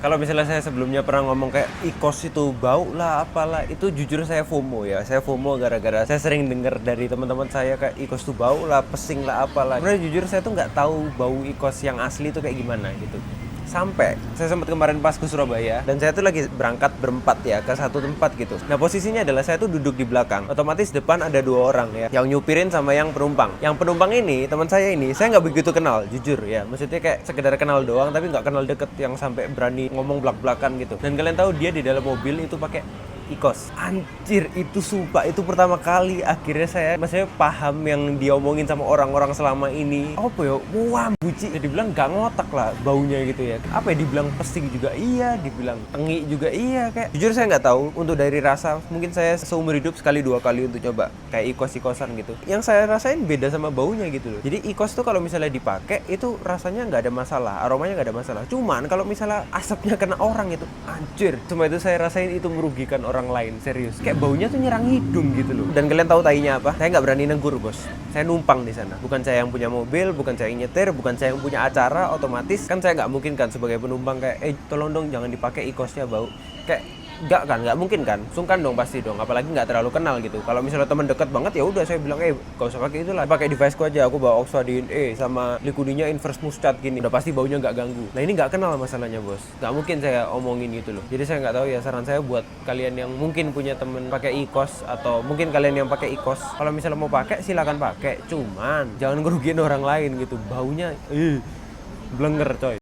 Kalau misalnya saya sebelumnya pernah ngomong kayak ikos itu bau lah apalah, itu jujur saya FOMO ya. Saya FOMO gara-gara saya sering dengar dari teman-teman saya kayak ikos tuh bau lah, pesing lah apalah. Sebenarnya jujur saya tuh nggak tahu bau ikos yang asli itu kayak gimana gitu. Sampai saya sempat kemarin pas ke Surabaya dan saya tuh lagi berangkat berempat ya ke satu tempat gitu. Nah posisinya adalah saya tuh duduk di belakang, otomatis depan ada dua orang ya, yang nyupirin sama yang penumpang. Yang penumpang ini teman saya ini saya nggak begitu kenal jujur ya, maksudnya kayak sekedar kenal doang tapi nggak kenal deket yang sampai berani ngomong belak-belakan gitu. Dan kalian tahu dia di dalam mobil itu pakai ikos. Anjir, itu sumpah itu pertama kali akhirnya saya maksudnya paham yang diomongin sama orang-orang selama ini. Apa ya? Wah, buci. Jadi bilang gak ngotak lah baunya gitu ya. Apa ya, dibilang pesing juga iya, dibilang tengi juga iya, kayak jujur saya nggak tahu untuk dari rasa. Mungkin saya seumur hidup sekali dua kali untuk coba kayak ikos-ikosan gitu. Yang saya rasain beda sama baunya gitu loh. Jadi ikos tuh kalau misalnya dipakai itu rasanya nggak ada masalah, aromanya nggak ada masalah. Cuman kalau misalnya asapnya kena orang itu anjir. Cuma itu saya rasain itu merugikan orang lain, serius. Kayak baunya tuh nyerang hidung gitu loh. Dan kalian tahu tainya apa? Saya nggak berani negur, bos. Saya numpang di sana. Bukan saya yang punya mobil, bukan saya yang nyetir, bukan saya yang punya acara. Otomatis kan saya nggak mungkin kan sebagai penumpang kayak, tolong dong jangan dipakai ikosnya bau. Kayak nggak mungkin kan, sungkan dong pasti dong, apalagi nggak terlalu kenal gitu. Kalau misalnya teman dekat banget ya udah saya bilang gak usah pakai itulah, pakai deviceku aja, aku bawa Oxfadin sama Liquidinya Inverse Muscat gini, udah pasti baunya nggak ganggu. Nah ini nggak kenal masalahnya, bos, nggak mungkin saya omongin gitu loh. Jadi saya nggak tahu ya, saran saya buat kalian yang mungkin punya temen pakai ikos atau mungkin kalian yang pakai ikos, kalau misalnya mau pakai silakan pakai, cuman jangan ngerugiin orang lain gitu, baunya blenger coy.